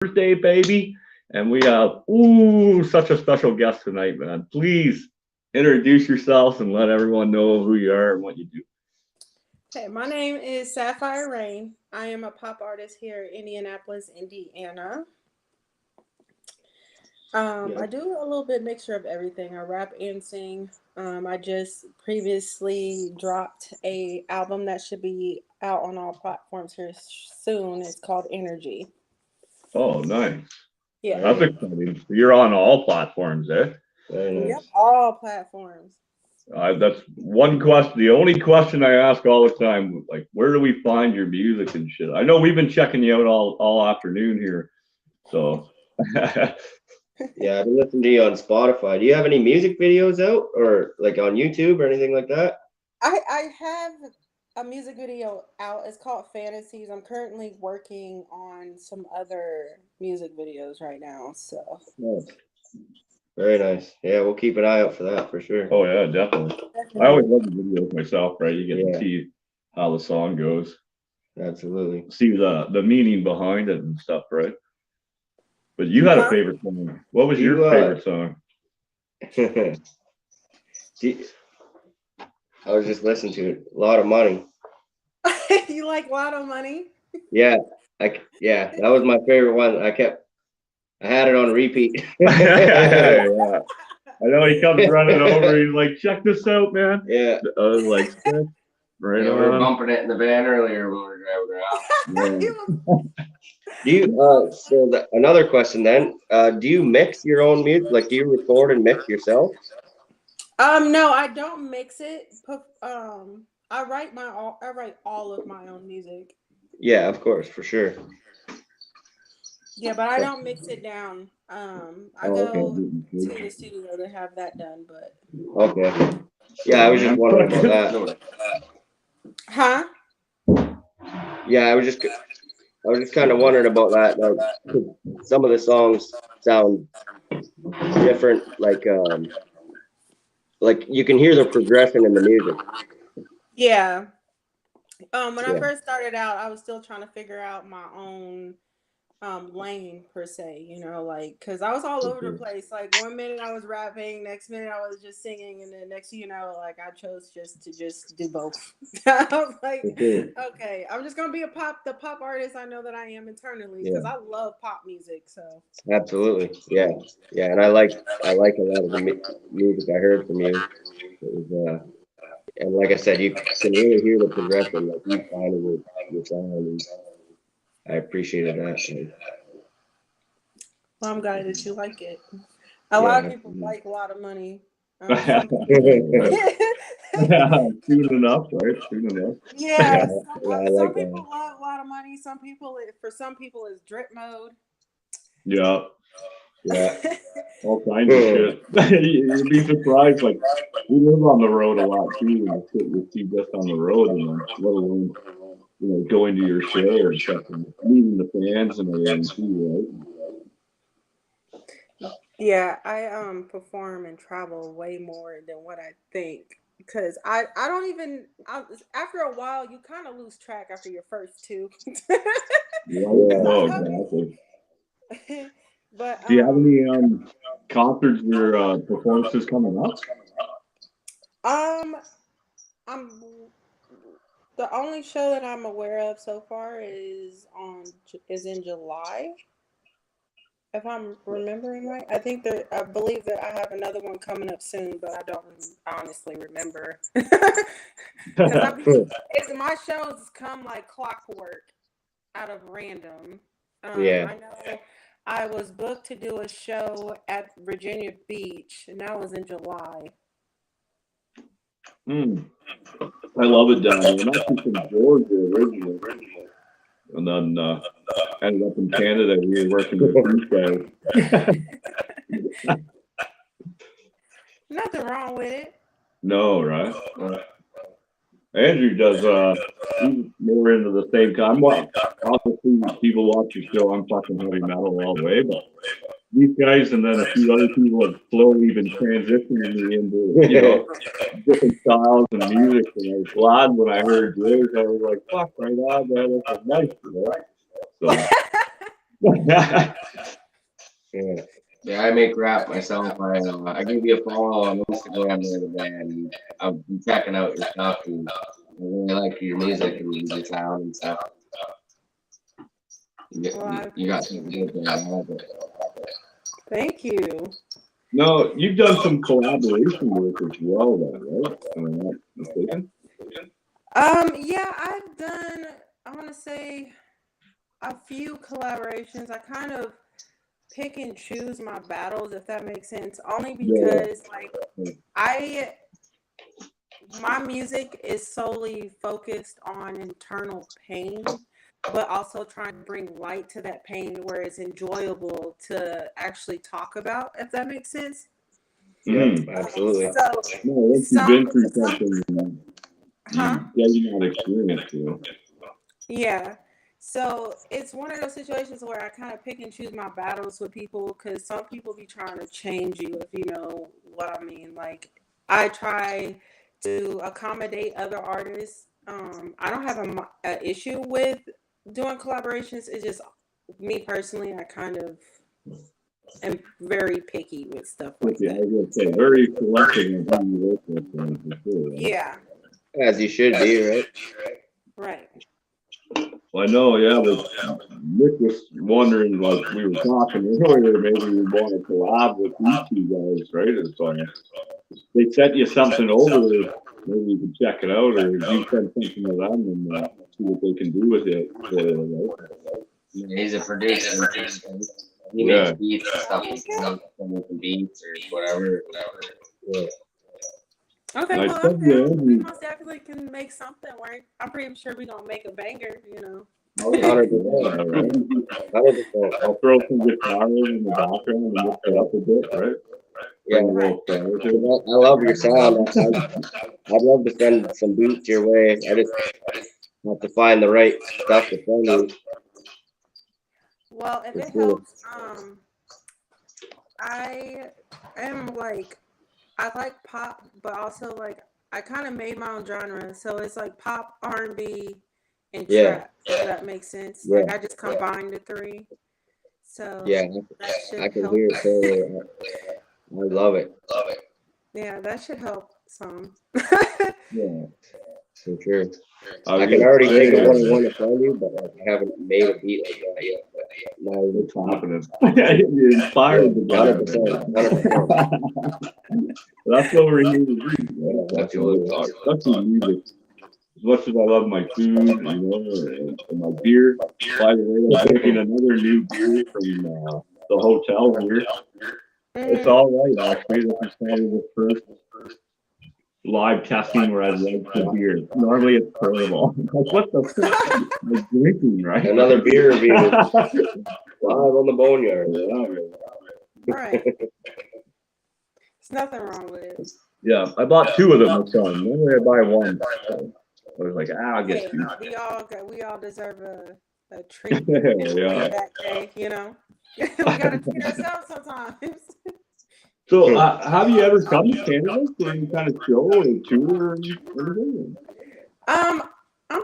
Thursday, baby. And we have such a special guest tonight, man. Please introduce yourself and let everyone know who you are and what you do. Hey, my name is Sapphire Rain. I am a pop artist here in Indianapolis, Indiana. I do a little bit mixture of everything. I rap and sing. I just previously dropped a album that should be out on all platforms here soon. It's called Energy. Oh, nice. Yeah. That's exciting. You're on all platforms, eh? Very nice. Yep, all platforms. That's one question. The only question I ask all the time, like, where do we find your music and shit? I know we've been checking you out all afternoon here. So Yeah, I've been listening to you on Spotify. Do you have any music videos out or like on YouTube or anything like that? I have a music video out. It's called Fantasies. I'm currently working on some other music videos right now. So Nice. Very nice. Yeah, we'll keep an eye out for that for sure. oh yeah, definitely. I always love the videos myself, right? You get Yeah. to see how the song goes, Absolutely. see the meaning behind it and stuff, right? But you had a favorite song. What was your favorite song? I was just listening to it. A Lot of Money. You like Lotto Money? Yeah, that was my favorite one. I had it on repeat. Yeah. I know he comes running over. He's like, "Check this out, man." Yeah. I was like, right Yeah, we were on. bumping it in the van earlier when we were driving around. Yeah. Do you another question then? Do you mix your own music? Like, do you record and mix yourself? No, I don't mix it. I write all of my own music. Yeah, of course, for sure. Yeah, but I don't mix it down. I go to the studio to have that done, but Okay. Yeah, I was just wondering about that. huh? Yeah, I was just kind of wondering about that. Like, some of the songs sound different, like you can hear the progression in the music. Yeah. When I first started out, I was still trying to figure out my own lane per se, like because I was all over the place. Like one minute I was rapping, next minute I was just singing, and then next like I chose just do both. I was like, okay, I'm just gonna be the pop artist I know that I am internally because I love pop music. So absolutely, yeah, and I like a lot of the music I heard from you. It was, and like I said, you can really hear the progression, like you find it with your sound. I appreciated that. Well, I'm glad that you like it. A lot of people like a lot of money. Soon enough, right? Soon enough. Yeah, some people love a lot of money. For some people, it's drip mode. Yeah. All kinds of shit. You'd be surprised. Like we live on the road a lot too, and the shit you see just on the road, and let alone going to your show or stuff and meeting the fans and everything too, right? Yeah, I perform and travel way more than what I think because I don't even after a while you kind of lose track after your first two. Exactly. But do you have any concerts or performances coming up? I'm the only show that I'm aware of so far is in July. If I'm remembering right, I believe that I have another one coming up soon, but I don't honestly remember. My shows come like clockwork out of random. I know I was booked to do a show at Virginia Beach, and that was in July. I love it down here. I'm actually from Georgia originally. And then ended up in Canada. We were working with these guys. Nothing wrong with it. No, right? Andrew does he's more into the same kind. Obviously, people watch your show. I'm talking heavy metal all the way, but these guys and then a few other people have slowly been transitioning me into different styles and music. And I was glad when I heard yours. I was like, "Fuck, right on, man! This is nice." So Yeah. Yeah, I make rap myself. I give you a follow on Instagram the other day, and I'm checking out your stuff. And I really like your music and your sound and stuff. You got something good there. I love it. Thank you. No, you've done some collaboration work as well, though, right? Am I not mistaken? Yeah, I've done, I want to say, a few collaborations. I kind of pick and choose my battles, if that makes sense. Only because, like, my music is solely focused on internal pain, but also trying to bring light to that pain where it's enjoyable to actually talk about, if that makes sense. Absolutely. So, No, once you've been through something, you not experience, you know. Yeah. So it's one of those situations where I kind of pick and choose my battles with people because some people be trying to change you, if you know what I mean. Like, I try to accommodate other artists. I don't have an issue with doing collaborations. It's just me personally, I kind of am very picky with stuff like I that. was gonna say, very selective on who you work with, for sure, right? Yeah. As you should be, right? Right. Well, I know, yeah, but Nick was wondering, like we were talking earlier, maybe we want to collab with these two guys, right? It's like they sent you something over, maybe you can check it out, or you send something to them and see what they can do with it. Right? Yeah, he's a producer. He makes beats and stuff. He's making beats or whatever. Yeah. Okay, well, I'm down. We most definitely can make something work. I'm pretty sure we're going to make a banger, you know. 100%. I'll throw some guitars in the background and mix it up a bit, right? Yeah, I love your sound. I'd love to send some beats your way. I just have to find the right stuff to send you. Well, if it helps, I am like, I like pop, but also like I kind of made my own genre, so it's like pop, R&B, and trap. If that makes sense. Yeah. Like I just combined the three. So yeah, I can hear it. Totally. I love it. Yeah, that should help some. Yeah, for sure. I can already think of what I want to tell you, but like, I haven't made a beat like that yet. But now it's happening. You're inspired to get it. 100%. That's what we're here to do. That's the music. As much as I love my food, you know, and my beer. By the way, I'm drinking another new beer from the hotel here. It's all right, actually. This is probably the first live testing where I like the beer. Normally it's terrible. Like, what the fuck am I drinking, right? Another beer review. Live on the Boneyard. Right. There's nothing wrong with it. Yeah, I bought two of them this time. Normally I buy one. So I was like, I'll get two. We all deserve a treat. Yeah. That day, you know. We gotta treat ourselves sometimes. So, have you ever come to Canada for any kind of show or tour or anything? I'm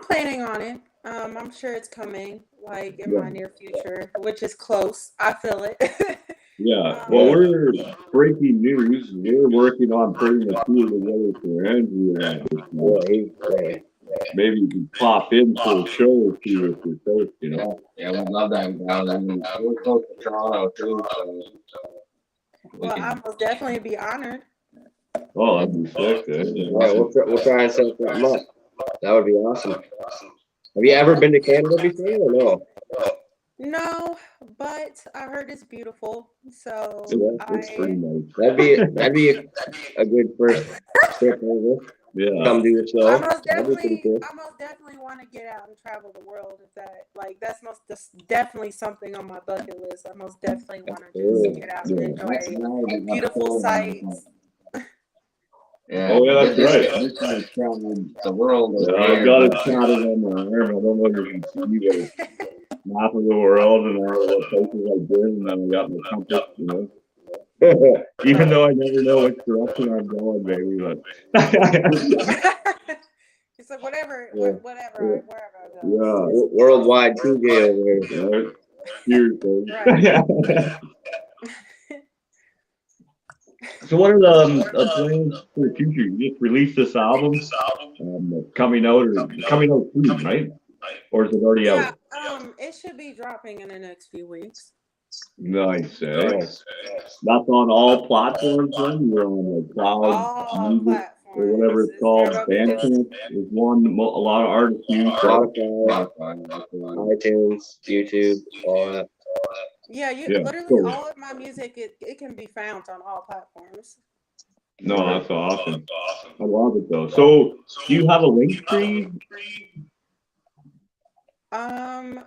planning on it. I'm sure it's coming, like in my near future, which is close. I feel it. Yeah. Well, we're breaking news. We're working on putting a tour together for Andrew. Maybe you can pop in for a show or two if you're close, you know. Yeah, we'd love that. I mean, we're close to Toronto too. Well, I will definitely be honored. Oh, that'd be sick. Yeah, we'll try and set something up. That would be awesome. Have you ever been to Canada before or no? No, but I heard it's beautiful. So it's pretty nice. That'd be a good first trip over. Yeah. Come do your show. I most definitely want to get out and travel the world. That's definitely something on my bucket list. I most definitely want to just get out and enjoy beautiful sights. Yeah. Oh yeah, that's right. The world. I've got it tatted on my arm. I don't know if you can see the map of the world and all the places I've been, and then I got my compass, you know. Even though I never know which direction I'm going, baby, but it's like wherever I go. Yeah. Worldwide 2J over here. Cheers, Right. So what are the plans for the future? You just released this album, coming out soon, right? Or is it already Yeah, out? it should be dropping in the next few weeks. Nice, eh? Nice. That's on all platforms then? You're on like Cloud All Music or whatever platforms. it's It's never called. gonna be just Bandcamp is one a lot of artists use. Spotify, iTunes, YouTube, all that. yeah, you Yeah. literally So, all of my music it can be found on all platforms. no, that's awesome. I love it though. So do you have a link tree? Um,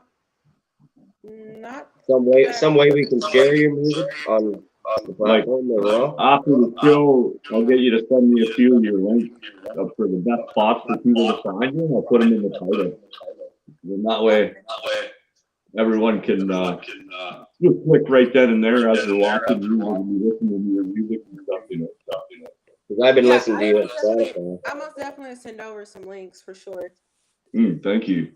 not Some way we can share your music on the platform as well. After the show, I'll get you to send me a few of your links for the best spots for people to find you, and I'll put them in the title. And that way, everyone can just click right then and there as they're watching you and listening to your music and stuff, Because I've been Yeah, listening to you on Spotify. I most definitely send over some links for sure. Thank you.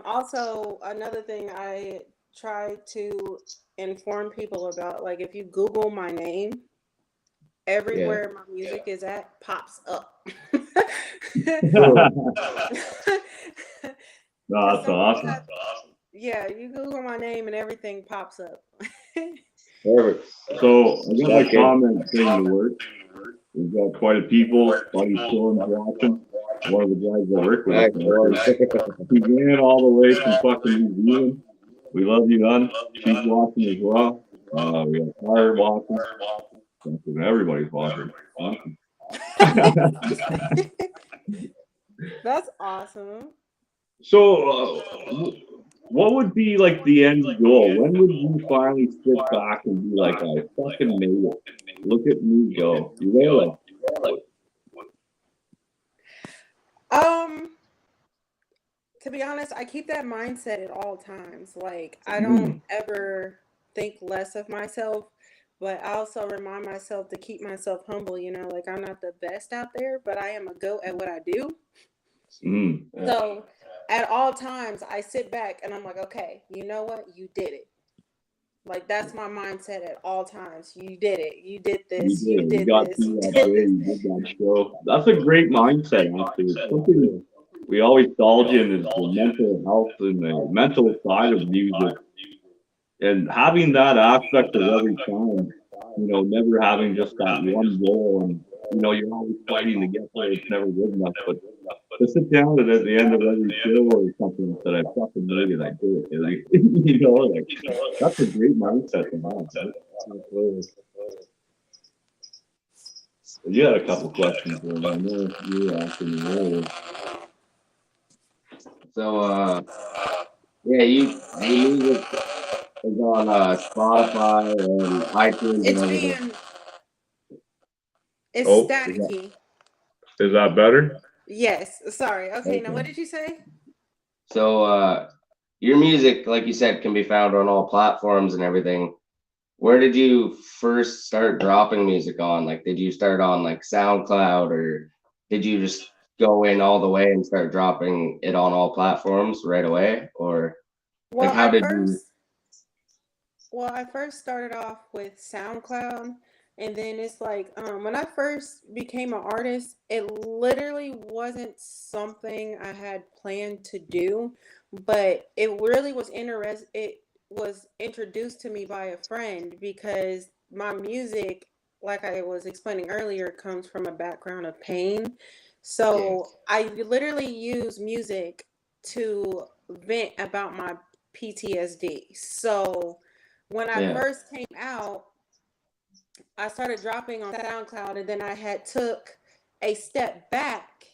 Also another thing I try to inform people about, like if you Google my name, everywhere my music is at pops up. No, that's awesome. Yeah, you Google my name and everything pops up. Perfect. So I got my comment saying to work. We've got quite a people. Buddy Sean's watching. One of the guys that work with us. He ran all the way from fucking New Zealand. We love you, hon. She's watching as well. We got Tyler watching. Everybody's watching. Awesome. That's awesome. So, what would be like the end goal? When would you finally sit back and be like, I fucking made it? Look at me go. You know, to be honest, I keep that mindset at all times. Like I don't ever think less of myself, but I also remind myself to keep myself humble, like I'm not the best out there, but I am a go at what I do. So at all times I sit back and I'm like, okay, you know what? You did it. Like that's my mindset at all times. You did it. You did this. You did this. You did that show. That's a great mindset. Actually, it's something we always indulge in is the mental health and the mental side of music, and having that aspect of every time. Never having just that one goal, and you're always fighting to get there. It's never good enough, but to sit down and at the end of every show or something that I fucking made it, I do it. That's a great mindset to have. You had a couple questions for me. I know you were asking me earlier. So, your music is on Spotify and iTunes and everything. It's staticky. Is that better? Yes. Sorry. Okay. Now, what did you say? So, your music, like you said, can be found on all platforms and everything. Where did you first start dropping music on? Like, did you start on like SoundCloud, or did you just go in all the way and start dropping it on all platforms right away? Or well, like, how did you? Well, I first started off with SoundCloud. And then it's like, when I first became an artist, it literally wasn't something I had planned to do, but it really was It was introduced to me by a friend because my music, like I was explaining earlier, comes from a background of pain. So I literally use music to vent about my PTSD. So when I first came out, I started dropping on SoundCloud, and then I took a step back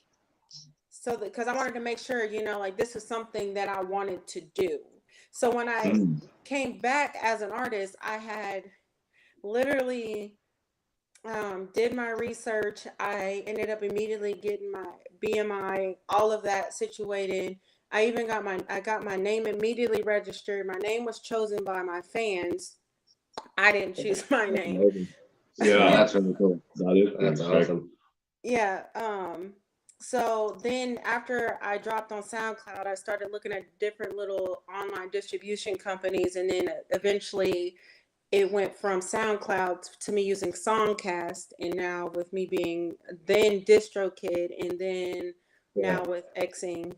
so that because I wanted to make sure, like this is something that I wanted to do. So when I came back as an artist, I had literally did my research. I ended up immediately getting my BMI, all of that situated. I even got my name immediately registered. My name was chosen by my fans. I didn't choose my name. Yeah, that's really cool. That's awesome. Yeah. So then after I dropped on SoundCloud, I started looking at different little online distribution companies, and then eventually it went from SoundCloud to me using Songcast, and now with me being then DistroKid, and then now with Xing.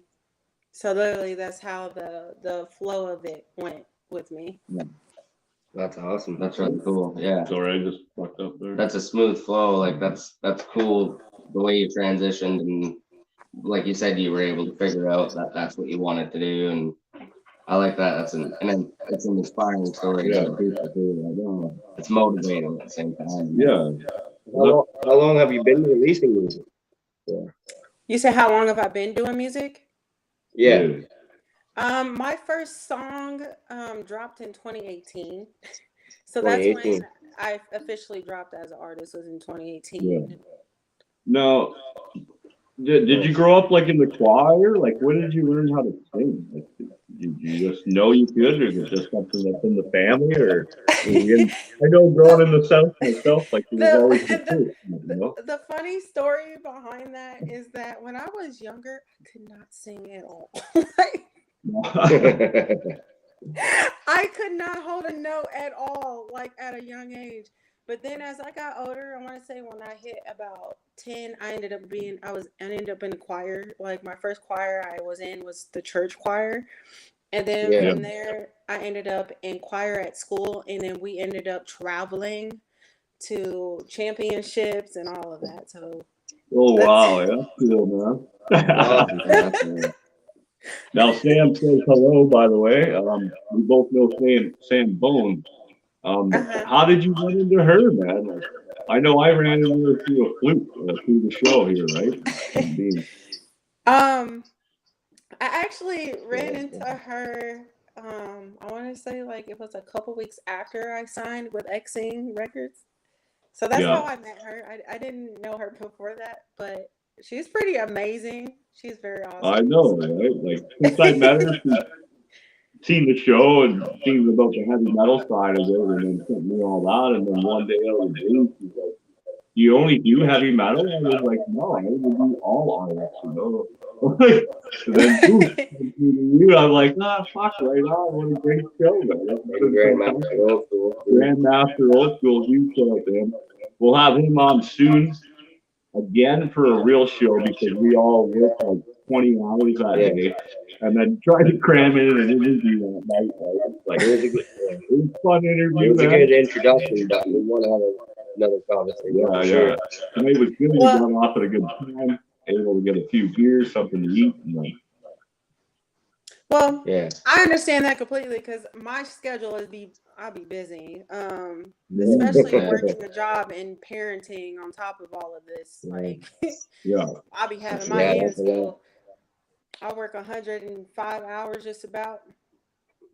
So literally, that's how the flow of it went with me. That's awesome. That's really cool. Yeah. Sorry, I just fucked up there. That's a smooth flow. Like that's cool. The way you transitioned, and like you said, you were able to figure out that that's what you wanted to do, and I like that. And then it's an inspiring story. Yeah. To people too. Like, it's motivating at the same time. Yeah. How long have you been releasing music? Yeah. You said how long have I been doing music? Yeah. My first song dropped in 2018. So that's when I officially dropped as an artist, was in 2018. Yeah. Now, did you grow up like in the choir? Like, when did you learn how to sing? Like, did you just know you could, or is it just something that's in the family? Or I know growing in the South myself, like it was always the funny story behind that is that when I was younger, I could not sing at all. I could not hold a note at all, like at a young age. But then as I got older, I want to say when I hit about 10, I ended up in a choir. Like my first choir I was in was the church choir. And then from there, I ended up in choir at school. And then we ended up traveling to championships and all of that. So. Oh, wow. Yeah, that's cool, man. Now, Sam says hello, by the way. We both know Sam Bone. How did you run into her, man? Like, I know I ran into her through a flute through the show here, right? I actually ran into her. I want to say like it was a couple weeks after I signed with Xing Records. So that's how I met her. I didn't know her before that, but she's pretty amazing. She's very awesome. I know, right? Like, since I met her, she's seen the show and seen about the heavy metal side of it, and then sent me all that. And then one day out of the blue, she's like, "You only do heavy metal?" And I was like, "No, I would do all artists, you know." And then you, I'm like, fuck, right on. What a great show, man. Grandmaster Old School. Grandmaster Old School, you show up, man. We'll have him on soon again for a real show, because we all work like 20 hours that day, and then try to cram in an interview that night. Right? Like, it was a fun interview. It was a good introduction, but we want to have another conversation. Yeah, sure. And it was good to get off at a good time, able to get a few beers, something to eat. Well, I understand that completely, because my schedule I'll be busy, especially working a job and parenting on top of all of this. Like, I'll be having my hands full. I work 105 hours just about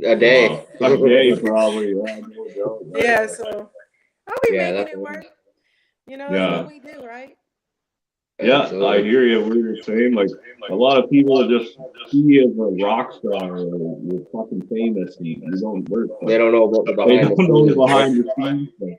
a day. A day, probably. Yeah, so I'll be making it work. You know, that's what we do, right? Yeah, I hear you. We're the same. Like, a lot of people just see you as a rock star, or you're fucking famous, and you don't work. They don't know about the behind the scenes. Like,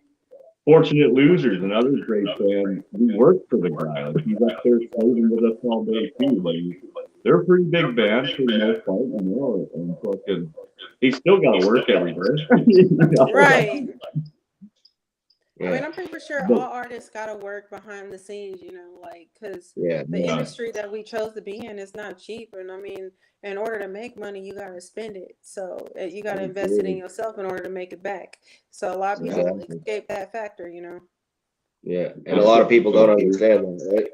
Fortunate Losers, another great band. We work for the guy. Like, he's up there playing with us all day too. Like, they're a pretty big band for the most part, you know. And fucking, he's still got to work every day. You know? Right. I mean, I'm pretty sure all artists got to work behind the scenes, you know, like, because the industry that we chose to be in is not cheap. And I mean, in order to make money, you got to spend it. So you got to invest it in yourself in order to make it back. So a lot of people escape that factor, you know. Yeah, and a lot of people don't understand that,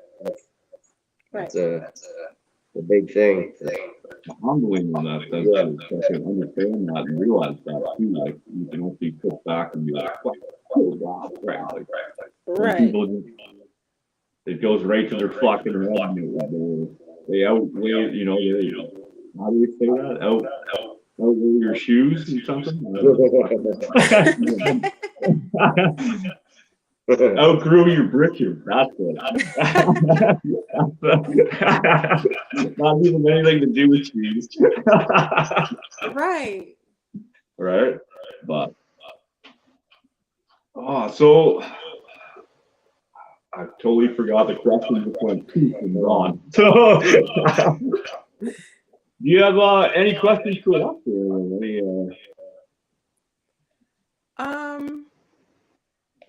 right? That's a big thing. Humbling in that sense, to understand that and realize that too. Like, you can only sit back and be like, oh wow, right? People, it goes right to their fucking head. They outweigh, you know. How do you say that? Outweigh your shoes or something. Outgrew your britches. That's it. Not even anything to do with shoes. Right. Right. But so I totally forgot the question just went poof and gone. So, do you have any questions for us? Any,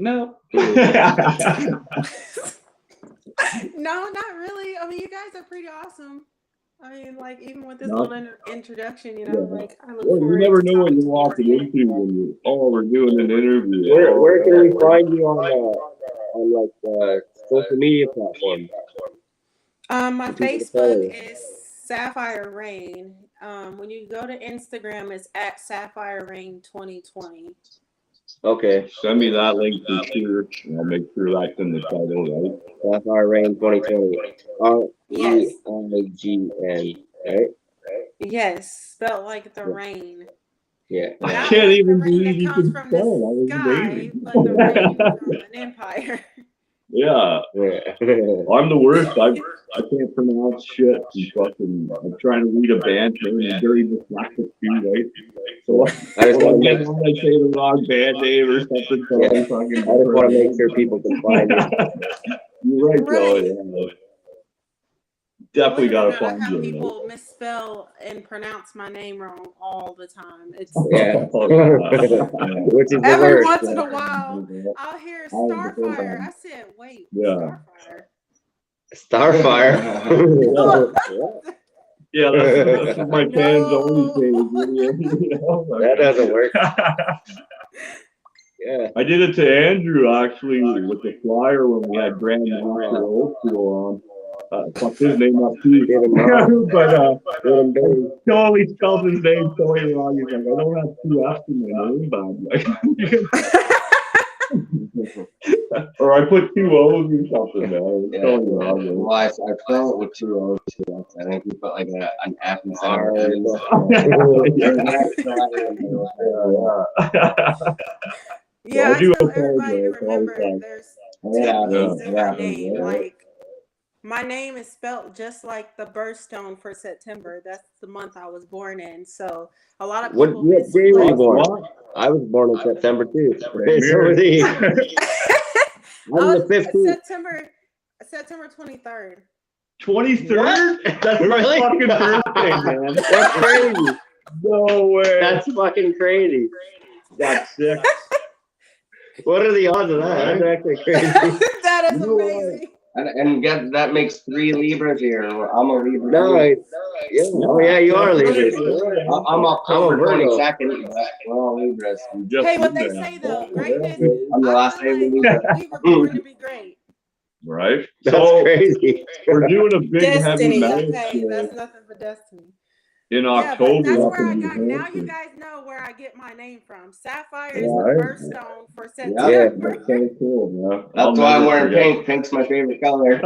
no. No, not really. I mean, you guys are pretty awesome. I mean, like, even with this little introduction, you know, like, I look forward. You never know what you're walking into when you we're doing an interview. Where can we find you on like social media platforms? My Facebook is Sapphire Rain. When you go to Instagram, it's at Sapphire Rain 2020. Okay. Send me that link for sure. I'll make sure that's in the title, right? Sapphire Rain 2020. Yes. REIGN, right? Yes, spelled like the rain. Yeah. I Not can't like even the rain believe that you comes can from spell. That the was sky, amazing. but the rain from an empire. Yeah. I'm the worst. I can't pronounce shit. I'm trying to read a band name and very dyslexic too, right? So I just want to say the wrong band name or something. So I just want to make sure people can find it. You're right, Right. Joe. Definitely got to find I have you. people misspell and pronounce my name wrong all the time. It's Which is the every worst. once in a while I'll hear Starfire. I said, wait, Starfire. Yeah, that's what my fans always say. That doesn't work. Yeah. I did it to Andrew actually with the flyer when we had Grand Master Old School on. Fuck his name up too. But I totally spelled his name totally wrong. He's like, I don't have two F's in my name, but or I put two O's or something, man. Yeah. Totally wrong. Well, I spell it with two O's too. I think we put like an F and R. Yeah, I tell everybody to remember there's two E's in my name. Like, my name is spelled just like the birthstone for September. That's the month I was born in. So a lot of people. What day were you born? I was born in September too. So were these. I'm the 15th. September 23rd. 23rd? That's really? my fucking birthday, man. That's crazy. No way. That's fucking crazy. That's sick. What are the odds of that? That's actually crazy. That is amazing. And that makes 3 Libras here. I'm a Libra. No, yeah. Oh yeah, you are Libras. I'm October 22nd. We're all Libras. Hey, what they say though, greatness. I'm the last day of the Libra. We were born to be great. Right? That's crazy. We're doing a big destiny. Heavy metal Okay, show that's nothing but destiny. in October. That's where I got. Now you guys know where I get my name from. Sapphire is the birthstone for September. Yeah, that's so cool, man. That's why I'm wearing pink. Pink's my favorite color.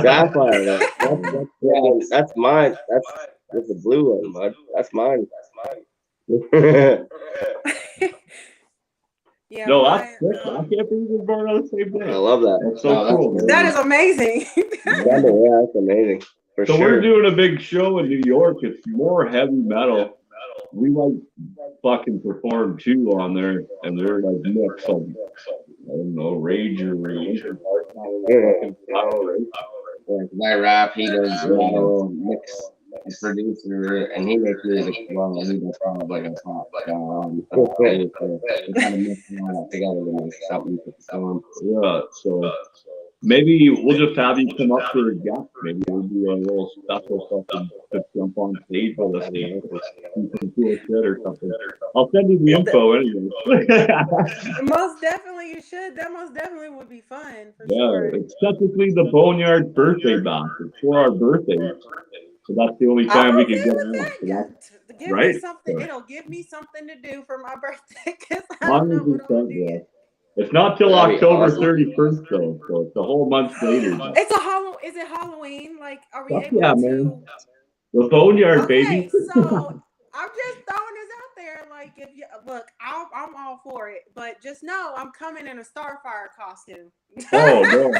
Sapphire. That's mine. That's the blue one, bud. That's mine. Yeah, no, that's sick. I can't believe we're born on the same day. I love that. That's so cool. Man. That is amazing. Yeah, that's amazing. For so sure. we're doing a big show in New York. It's more heavy metal. We might fucking perform too on there, and they're like mix of, I don't know, Rage or My rap, he does mix. He's producer, and he makes music as well. He does like a pop, we kind of mix it all together to make something to perform. Yeah, so maybe we'll just have you come up for a guest. Maybe we'll do a little special stuff to jump on stage with us, some cool shit or something. I'll send you the info anyway. Most definitely you should. That most definitely would be fun for sure. It's technically the Boneyard birthday box. It's for our birthdays. So that's the only time we can get out. Give me something. It'll give me something to do for my birthday because I don't know what I'm gonna do. It's not till October 31st though, so it's a whole month later. It's a Is it Halloween? Like, are we able man. to? The Boneyard, baby. So I'm just throwing this out there. Like, if you look, I'm all for it, but just know I'm coming in a Starfire costume. Oh no,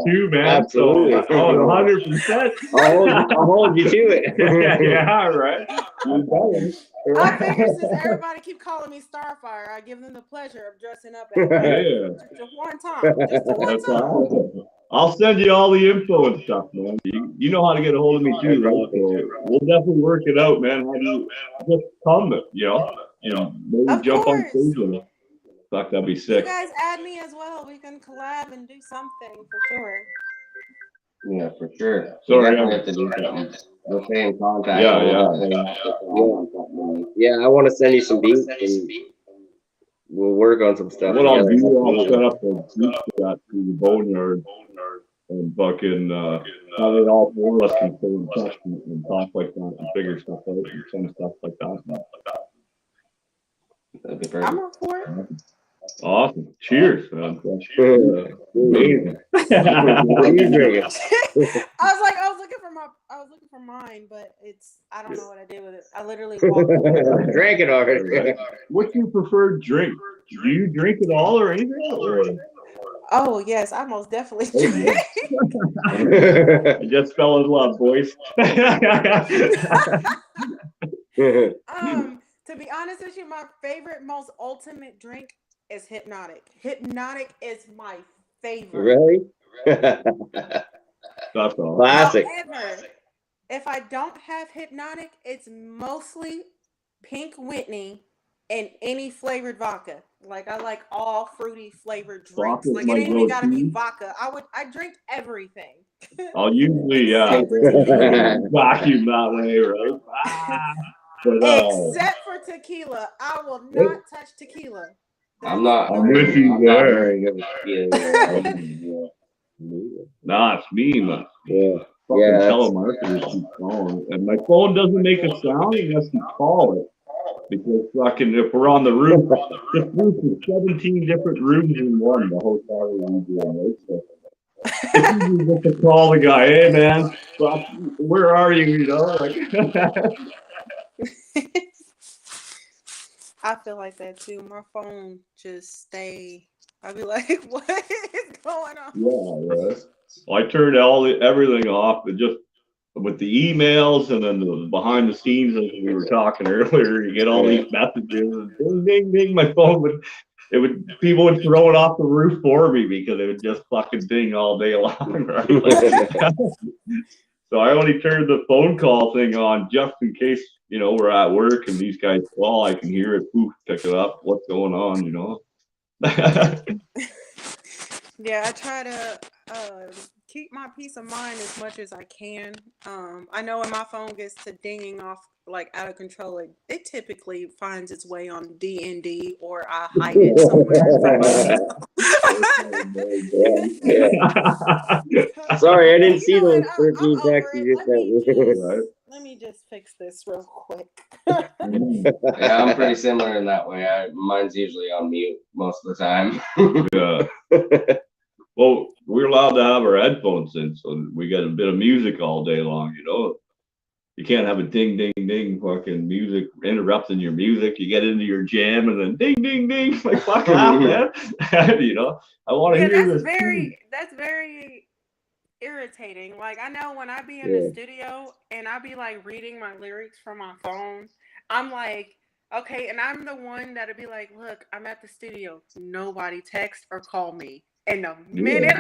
too, man. Absolutely. So, 100%. I'll hold you to it. Yeah, right. I figure since everybody keep calling me Starfire, I give them the pleasure of dressing up as just one time. Just one time. I'll send you all the info and stuff, man. You know how to get a hold of me too, right? So we'll definitely work it out, man. How do you just come, and maybe Of jump on course. stage with us. Fuck, that'd be You sick. guys add me as well. We can collab and do something for sure. Yeah, for sure. Sorry, We definitely have to do something. We'll stay in contact. Yeah, and we'll yeah. definitely have to come on something. Yeah, I want to send you some beats and we'll work on some stuff. What I'll together. do, I'll set up a group chat through the Boneyard and fucking how they all four of us can stay in touch and talk like that and figure stuff out and send stuff like that. That'd be I'm perfect. up for it. Awesome. Cheers, man. Amazing. Amazing. What are you drinking? I was looking for mine, but I don't know what I did with it. I literally walked away. Drank it already. What's your preferred drink? Do you drink it all or anything? Or? Oh yes, I most definitely Oh, drink. I just fell in love, boys. To be honest with you, my favorite, most ultimate drink is Hypnotic. Hypnotic is my favorite. Really? That's all. Classic. However, if I don't have Hypnotic, it's mostly Pink Whitney and any flavored vodka. Like I like all fruity flavored drinks. Vodka's Like my it ain't even gotta be go-to. vodka. I drink everything. I'll usually vacuum that way, right? But, Except for tequila. I will not touch tequila. I'm not. I'm with you I'm not there. very good with tequila. Nah, it's me, man. Yeah. Fucking Yeah, telemarketers keep calling. And my phone doesn't make a sound unless you call it. Because fucking if we're on the roof, this roof is 17 different rooms in one, the hotel we do, right? So it's easy just to call the guy, hey man, fuck, where are you? You know, like I feel like that too. My phone just stay. I'll be like, what is going on? yeah, right. Well, I turned everything off, but just with the emails and then the behind the scenes, as we were talking earlier, you get all these messages and ding, ding, ding. My phone people would throw it off the roof for me because it would just fucking ding all day long, right? So I only turned the phone call thing on just in case, we're at work and these guys call, I can hear it, poof, pick it up, what's going on, Yeah, I try to keep my peace of mind as much as I can. I know when my phone gets to dinging off like out of control, it typically finds its way on DND or I hide it somewhere. Sorry, I didn't see those 13 texts you just sent. Let me just fix this real quick. Yeah, I'm pretty similar in that way. Mine's usually on mute most of the time. Yeah. Well, we're allowed to have our headphones in, so we get a bit of music all day long, You can't have a ding, ding, ding fucking music interrupting your music. You get into your jam and then ding, ding, ding. Like, fuck off, man. I want to hear this. That's very irritating. Like, I know when I be in the studio and I be like reading my lyrics from my phone, I'm like, okay, and I'm the one that'll be like, look, I'm at the studio. Nobody text or call me. And the minute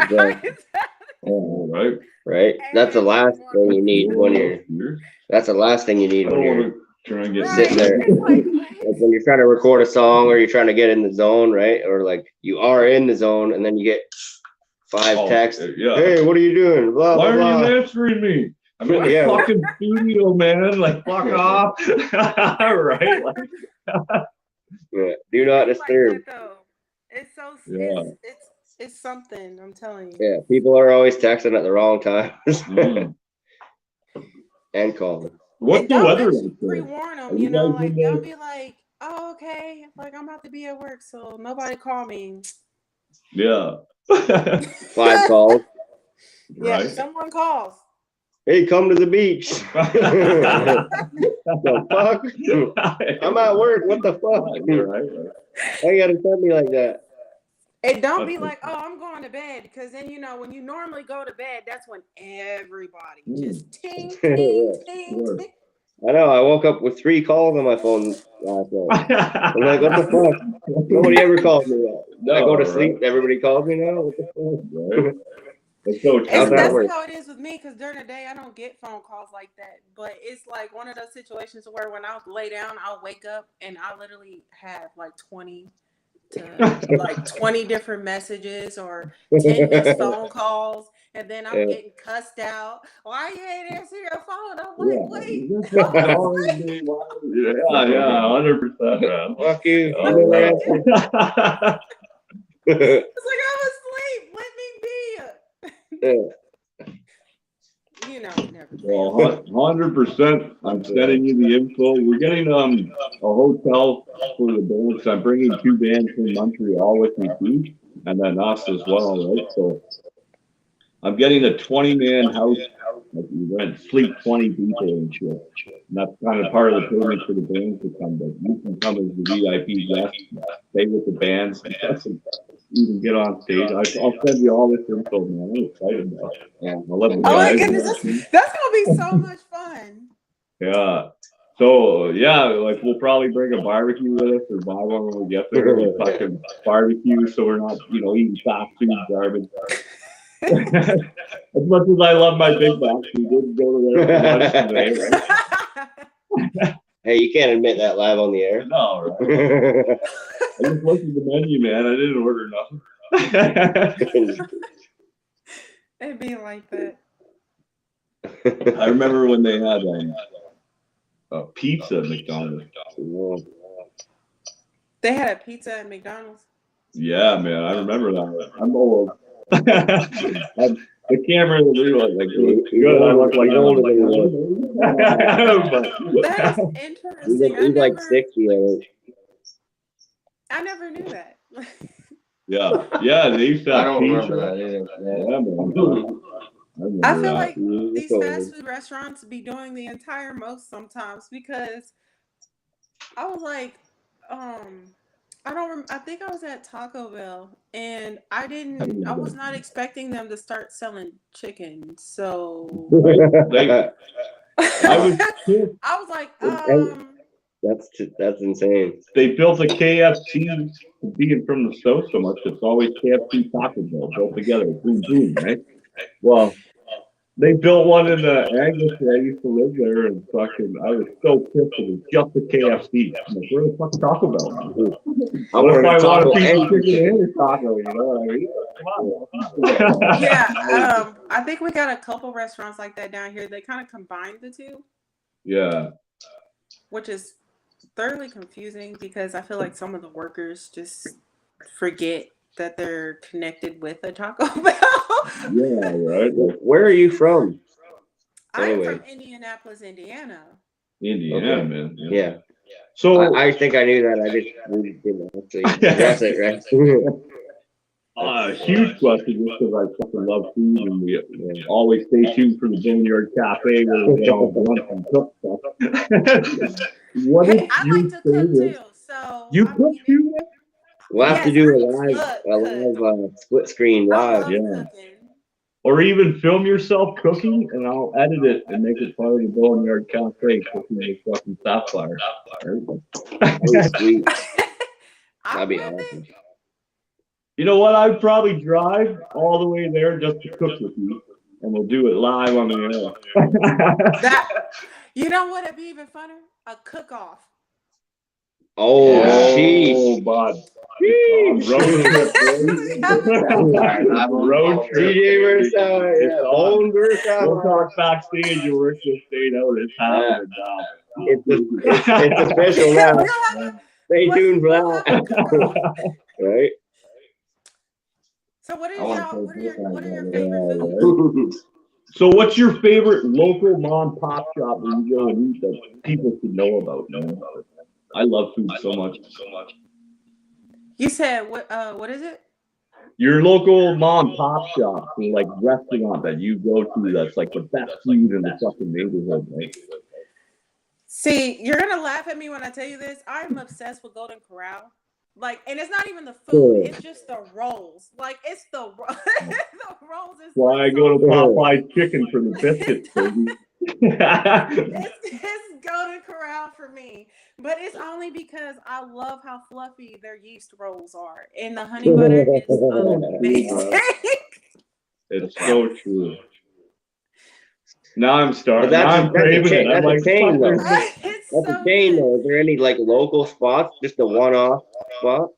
right. That's the last thing you need that's the last thing you need when you're trying to get sitting there. Like when you're trying to record a song or you're trying to get in the zone, right? Or like you are in the zone and then you get 5 texts. Yeah. Hey, what are you doing? Blah, Why blah, are you answering me? I'm in the fucking studio, man. Like, fuck off. Right? Do not disturb. Like that, it's so it's something, I'm telling you. Yeah, people are always texting at the wrong times. And calling. What's the weather like? Pre-warn them, like don't be like, oh, okay, like I'm about to be at work, so nobody call me. Yeah. 5 calls. Yeah, right. Someone calls. Hey, come to the beach. The fuck? I'm at work. What the fuck? Right. Why you gotta tell me like that? It don't be like, oh, I'm going to bed, because then when you normally go to bed, that's when everybody just ting, ting, ting, ting. I know. I woke up with 3 calls on my phone last night. I'm like, what the fuck? Nobody ever calls me that. I go to sleep. Everybody calls me now. What the fuck? How's that That's work? how it is with me, because during the day I don't get phone calls like that. But it's like one of those situations where when I lay down, I'll wake up and I literally have like 20 different messages or 10 missed phone calls, and then I'm getting cussed out. Why you ain't answer your phone? I'm like, wait, I was asleep. Yeah, 100%, man. Fuck you. Oh, You never yeah. answered. It's like I was asleep. Let me be. You know, never. Well, 100%. I'm sending you the info. We're getting a hotel for the bands. I'm bringing 2 bands from Montreal with me too, and then us as well, right? So I'm getting a 20-man house. Like we rent, sleep 20 people and shit. And that's kind of part of the payment for the bands to come. But you can come as the VIP guest, stay with the bands, and even get on stage. I'll send you all this info, man. I'm excited about it. Yeah. I'll let the Oh my guys goodness, that's gonna be so much fun. Yeah. So yeah, like we'll probably bring a barbecue with us or buy one when we get there. And fucking barbecue, so we're not, eating fast food garbage. As much as I love my big box, we did go to there for lunch today, right? Hey, you can't admit that live on the air. No, right? I just looked at the menu, man. I didn't order nothing. It'd be like that. I remember when they had pizza at McDonald's. They had a pizza at McDonald's. Yeah, man, I remember that. I'm old. The camera in the video was like, good. I look like older than you. That is interesting. He's like 60, I think. I never knew that. Yeah, they used to have I don't pizza. remember that either. Yeah, man. I feel like these fast food restaurants be doing the entire most sometimes, because I was like, I think I was at Taco Bell and I was not expecting them to start selling chicken. So I was like, That's insane. They built a KFC, being from the south so much, it's always KFC Taco Bell built together. Boom, boom, right? Well, they built one in the Angus where I used to live there, and fucking, I was so pissed. It was just the KFC. I'm like, where the fuck Taco Bell? What if I want a piece of chicken and a taco? You know what I mean? Yeah, I think we got a couple restaurants like that down here. They kind of combined the two. Yeah. Which is thoroughly confusing, because I feel like some of the workers just forget that they're connected with a Taco Bell. Yeah, right. Where are you from? I'm from Indianapolis, Indiana. Indiana, Okay. man. Yeah. So I think I knew that. I just didn't actually address it, right? Huge question, just because I fucking love food, and we always stay tuned for the BoneYard Cafe where we get all lunch and cook stuff. What is I your like to favorite? cook too, so You cook too? We'll have to do a live split screen live. Yeah. Or even film yourself cooking, and I'll edit it and make it part of the BoneYard Cafe cooking with fucking Sapphire. Sweet. That'd be awesome. You know what? I'd probably drive all the way there just to cook with you, and we'll do it live on the air. You know what? It'd be even funner? A cook-off. Oh, sheesh. Bud. Road trip. DJ versus Bone versus. We'll talk backstage. You work this date out. It's happening now. It's official now. Stay tuned for that. Right? So what are your favorite foods? So what's your favorite local mom pop shop where you go and eat that people should know about? Man? I love food so much. You said what is it? Your local mom pop shop, like restaurant that you go to that's like the best food in the fucking neighborhood, right? See, you're gonna laugh at me when I tell you this. I'm obsessed with Golden Corral. Like, and it's not even the food; it's just the rolls. Like, it's the rolls. Why I go to Popeye's Chicken for the biscuits, baby. It's Golden Corral for me, but it's only because I love how fluffy their yeast rolls are, and the honey butter is amazing. It's so true. Now I'm starting. But Now I'm craving it. I'm that's a like, chain, though. It's That's so a chain, good. though. Is there any like local spots? Just a one-off spot?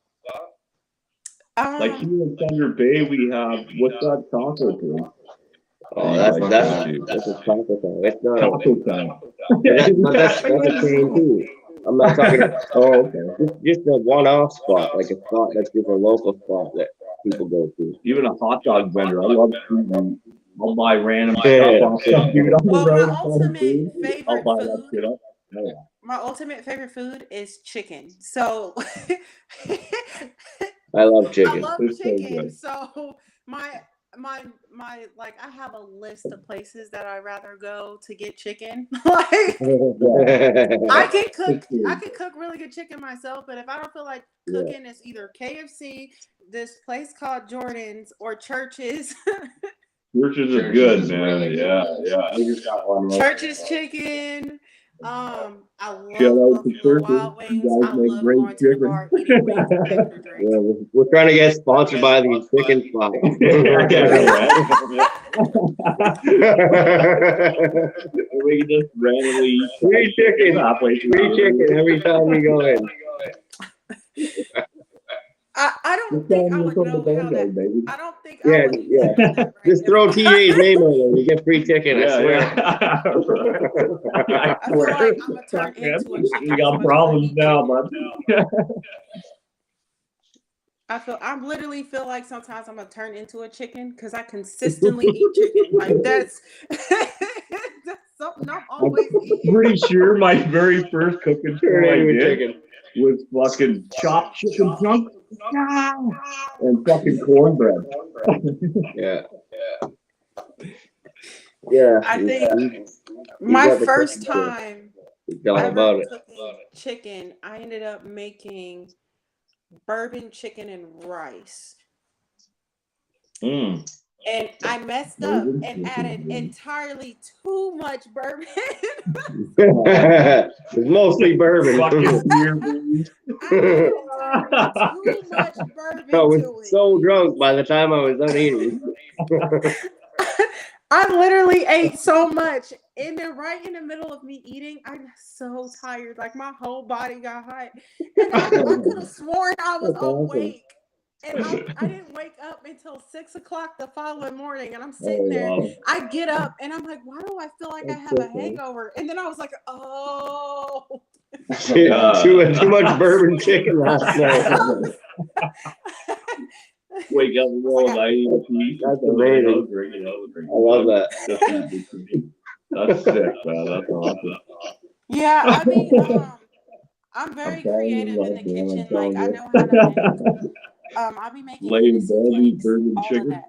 like here in Thunder Bay, we have what's that taco place? Oh, You that's like that's that too. that's a taco time. It's not a, Taco time. but that's a chain too. I'm not talking. Oh, okay. Just a one-off spot, like a spot that's just a local spot that people go to. Even a hot dog vendor. I love street meat. I'll buy random Yeah. stuff off some dude on the Well, my road. ultimate I'll favorite buy that food. shit up. Yeah. My ultimate favorite food is chicken. So I love I chicken. love It's so chicken. good. So my like I have a list of places that I'd rather go to get chicken. Like I can cook really good chicken myself, but if I don't feel like cooking, it's either KFC, this place called Jordan's, or Church's. Churches are good, man. Yeah. I just got one. Church's chicken. I love Shout out to Buffalo Church's. Wild You Wings. guys I make love great going to the bar, chicken. eating wings after drink. Yeah, we're trying to get sponsored by these chicken spots. We can just randomly eat Free chicken. halfway through. Free chicken every time we go in. I don't Just think I tell would them know to how go, that. baby. I don't think Yeah, I would. yeah. Just throw TJ's name on there. You get free chicken, I swear. I feel like I'm gonna turn into a chicken. We got problems now, bud. I literally feel like sometimes I'm gonna turn into a chicken because I consistently eat chicken. Like that's something I'm always eating. Pretty sure my very first cooking show I Turn into a did chicken. was fucking chopped chicken chunks and fucking cornbread. Yeah. Yeah. I think you my got the first cooking show. time Tell them ever about it. cooking chicken, I ended up making bourbon chicken and rice. Mm. And I messed up and added entirely too much bourbon. It's mostly bourbon. Fucking beer, baby. I added entirely too much bourbon I was to it. so drunk by the time I was done eating. I literally ate so much. And then right in the middle of me eating, I got so tired. Like my whole body got hot. And I could have sworn I was awake. And I didn't wake up until 6 o'clock the following morning. And I'm sitting there. Wow. I get up and I'm like, why do I feel like I have a hangover? And then I was like, oh. Too much bourbon chicken last night. Wake up in the middle of the night, eat a piece. That's amazing. I love that. That's sick, man. That's awesome. Yeah, I mean, I'm very creative in the kitchen. Like I know how to make. I'll be making Laying innocent belly, cakes, bourbon all of chicken. that.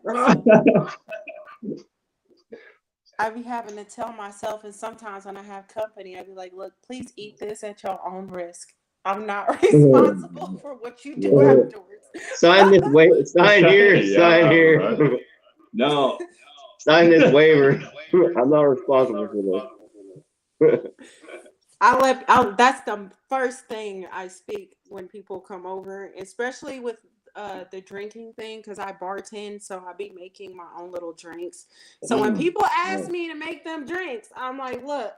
So I be having to tell myself, and sometimes when I have company, I be like, "Look, please eat this at your own risk. I'm not responsible for what you do afterwards." Sign this waiver. Sign here. Yeah, Sign here. right. No. Sign this waiver. I'm not responsible for this. That's the first thing I speak when people come over, especially with the drinking thing, because I bartend, so I be making my own little drinks. So when people ask me to make them drinks, I'm like, look,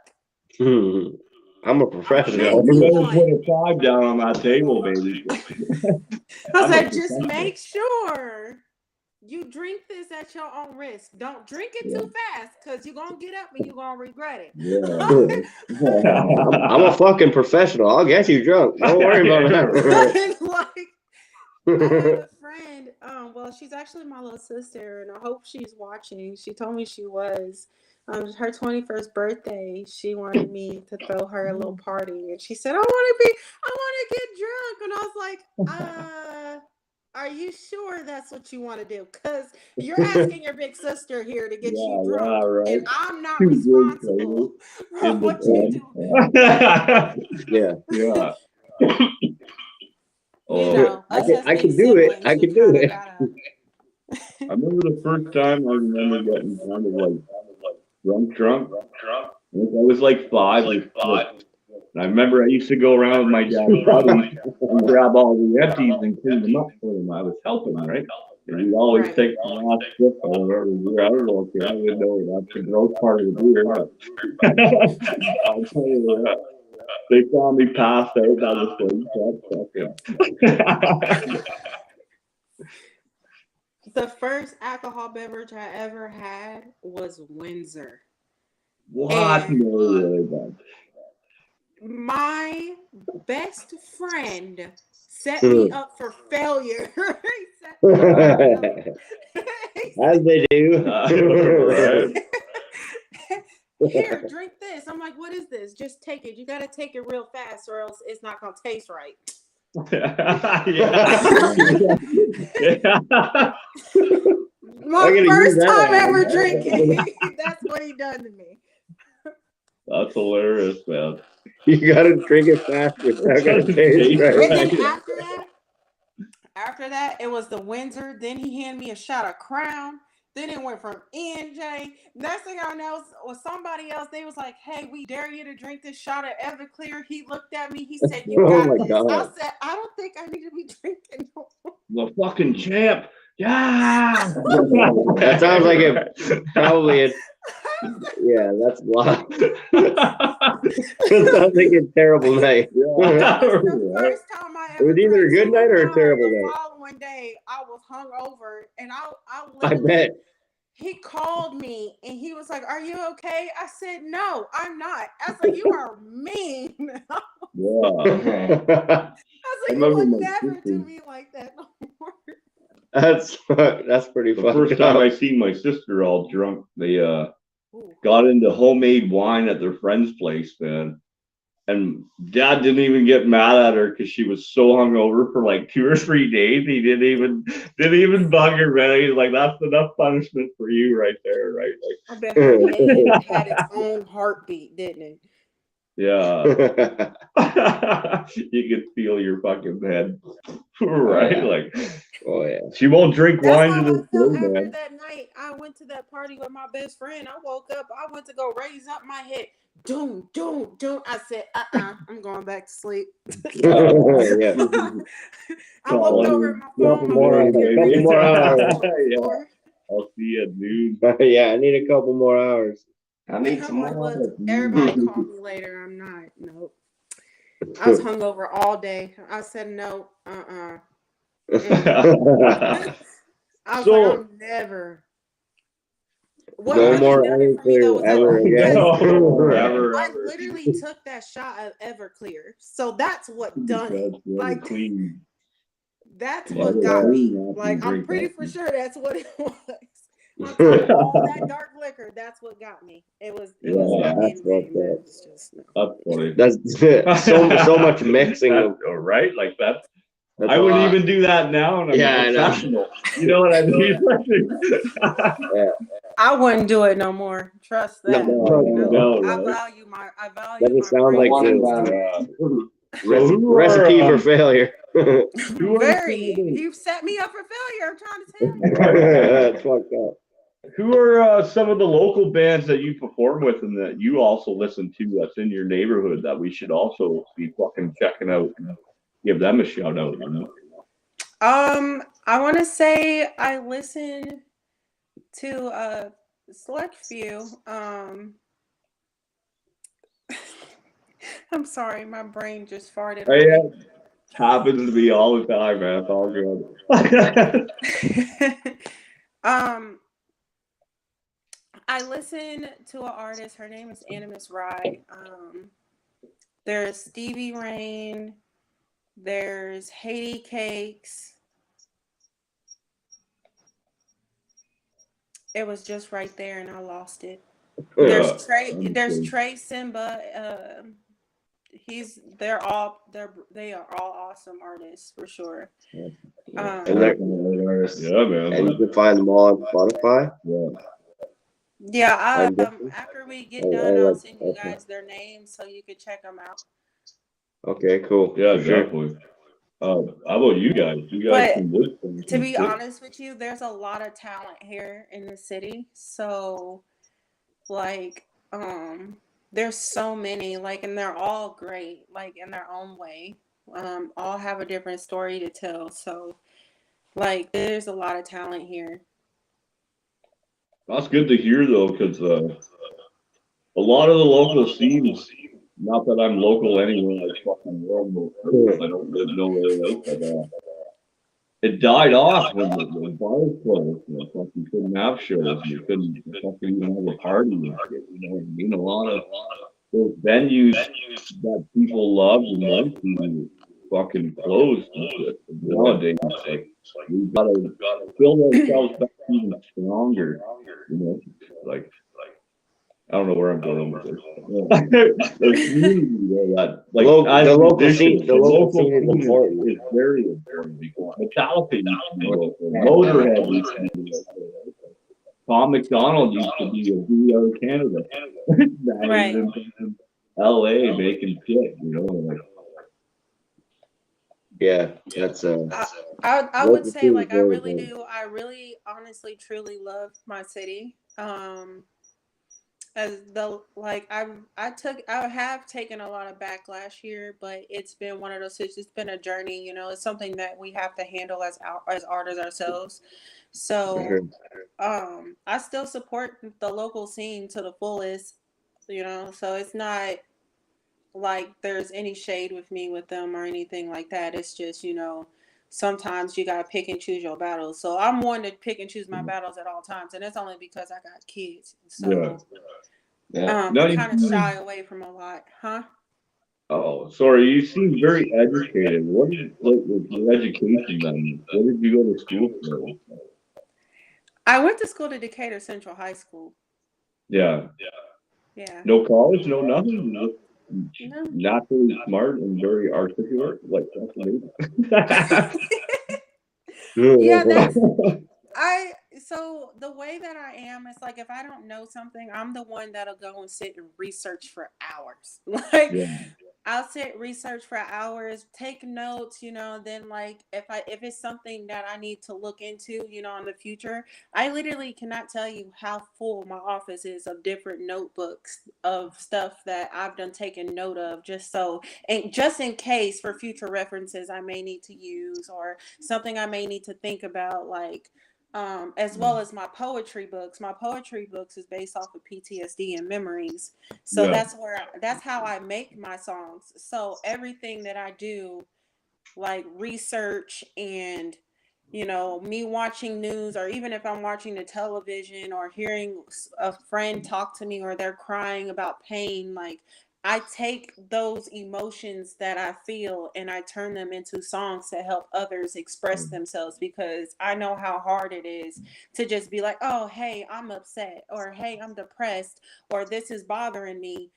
I'm a professional. You better put a $5 down on that table, baby. I said, just make sure you drink this at your own risk. Don't drink it too fast, because you're going to get up and you're going to regret it. I'm a fucking professional. I'll get you drunk. Don't worry about that. I have a friend, well, she's actually my little sister, and I hope she's watching. She told me she was. Her 21st birthday, she wanted me to throw her a little party, and she said, I want to get drunk. And I was like, are you sure that's what you want to do? Because you're asking your big sister here to get you drunk, right. And I'm not responsible for what you do. Yeah. I can do it. I can do it. I remember the first time I remember getting kind of like drunk. I was like 5. And I remember I used to go around with my dad's buddies and grab all the empties and clean them up for them. I was helping, right? You always Right. take the last sip of whatever beer. I don't know if you even know that's the gross part of the beer. I'll tell you that. They saw me passed out by the swing. That's fucking. The first alcohol beverage I ever had was Windsor. What? And No way, man. my best friend set me up for failure. He set me up. As they do. Right. Here, drink this. I'm like, what is this? Just take it. You got to take it real fast or else it's not going to taste right. My first time ever drinking. That's what he done to me. That's hilarious, man. You gotta drink it fast. It's not gonna taste right. And then after that, it was the Windsor. Then he handed me a shot of Crown. Then it went from E&J. Next thing I know was somebody else. They was like, "Hey, we dare you to drink this shot of Everclear." He looked at me. He said, "You got this." God. I said, "I don't think I need to be drinking no more." The fucking champ. Yeah. That sounds like it. Probably it. Yeah, that's a lot. That sounds like a terrible night. That was the first time I ever. It was either a good night or a terrible night. The following day, I was hungover, and I bet. He called me and he was like, "Are you okay?" I said, "No, I'm not." I was like, "You are mean." Yeah. I was like, "You would never do me like that no more." That's pretty funny. The first time I seen my sister all drunk, they got into homemade wine at their friend's place, man. And Dad didn't even get mad at her because she was so hungover for like 2 or 3 days. He didn't even bug her, man. He's like, "That's enough punishment for you right there, right?" Like, I bet her head had its own heartbeat, didn't it? Yeah. You could feel your fucking head, right? Like, oh yeah. She won't drink wine to this day, after man. that night, I went to that party with my best friend. I woke up. I went to go raise up my head. Doom. I said, I'm going back to sleep. Yeah. I looked over at my phone. Couple more hours. Yeah. I'll see you at noon. Yeah, I need a couple more hours. I need some more. Everybody called me later. I'm not. Nope. I was hungover all day. I said no. I was like, I'm never. No more Everclear ever again. I literally took that shot of Everclear, so that's what done it. Like, clean. That's what got me. Like, I'm pretty for sure that's what it was. On top of all that dark liquor, that's what got me. It was that's funny. That's so much mixing, right? Like that. I wouldn't even do that now. And I'm professional. You know what I mean? Yeah. I wouldn't do it no more. Trust that. No, I value my. Doesn't sound like the recipe for failure. Very. You set me up for failure. I'm trying to tell you. That's fucked up. Who are some of the local bands that you perform with and that you also listen to that's in your neighborhood that we should also be fucking checking out and give them a shout out? You know? I want to say I listen to a select few. I'm sorry, my brain just farted. Oh, yeah. Happens to be all the time, man. It's all good. I listen to an artist. Her name is Animus Rye. There's Stevie Rain. There's Haiti Cakes. It was just right there, and I lost it. There's Trey Simba. They are all awesome artists for sure. Yeah, man. And you can find them all on Spotify. Yeah, after we get done, I'll send you guys their names so you can check them out. Okay, cool. Yeah, definitely. How about you guys? To be honest with you, there's a lot of talent here in the city. So, like, there's so many, like, and they're all great, like, in their own way. All have a different story to tell. So, Like, there's a lot of talent here. That's good to hear though, because a lot of the local scenes, not that I'm local anywhere, like fucking world, I don't live nowhere else, but it died off when the bars closed. You know, fucking couldn't have shows. You couldn't fucking even have a party and shit. You know what I mean? A lot of those venues that people loved and went to fucking closed and shit. And nowadays, like we've got to build ourselves back even stronger. You know, like I don't know where I'm going with this. The community though, that like the local musicians, scene, the local scene is important. is very important because Metallica used to be local, Motorhead used to be local, Tom McDonald used to be a dude out of Canada. Now Right. he's in LA making shit, you know. Like, Yeah, that's I would local say scene like is I very really important. do. I really honestly truly love my city. As the like I have taken a lot of backlash here, but it's been one of those, it's been a journey, you know. It's something that we have to handle as artists ourselves. So I still support the local scene to the fullest, you know. So it's not like there's any shade with me with them or anything like that. It's just, you know, sometimes you gotta pick and choose your battles. So I'm one to pick and choose my battles at all times, and it's only because I got kids. So Yeah. now I you kind of shy away from a lot, huh? oh, sorry, you seem very educated. What is like with your education then? What did you go to school for? I went to school to Decatur Central High School. Yeah. Yeah. No college, no nothing. You're just No. naturally smart and very articulate. Like that's amazing. Yeah, that's so the way that I am is like if I don't know something, I'm the one that'll go and sit and research for hours. Like Yeah. I'll sit research for hours, take notes, you know, then like if it's something that I need to look into, you know, in the future, I literally cannot tell you how full my office is of different notebooks of stuff that I've done taken note of just so and just in case for future references I may need to use or something I may need to think about, like as well as my poetry books. My poetry books is based off of PTSD and memories. So Yeah. that's how I make my songs. So everything that I do, like research and you know, me watching news or even if I'm watching the television or hearing a friend talk to me or they're crying about pain, like I take those emotions that I feel and I turn them into songs to help others express themselves because I know how hard it is to just be like, oh, hey, I'm upset or hey, I'm depressed or this is bothering me.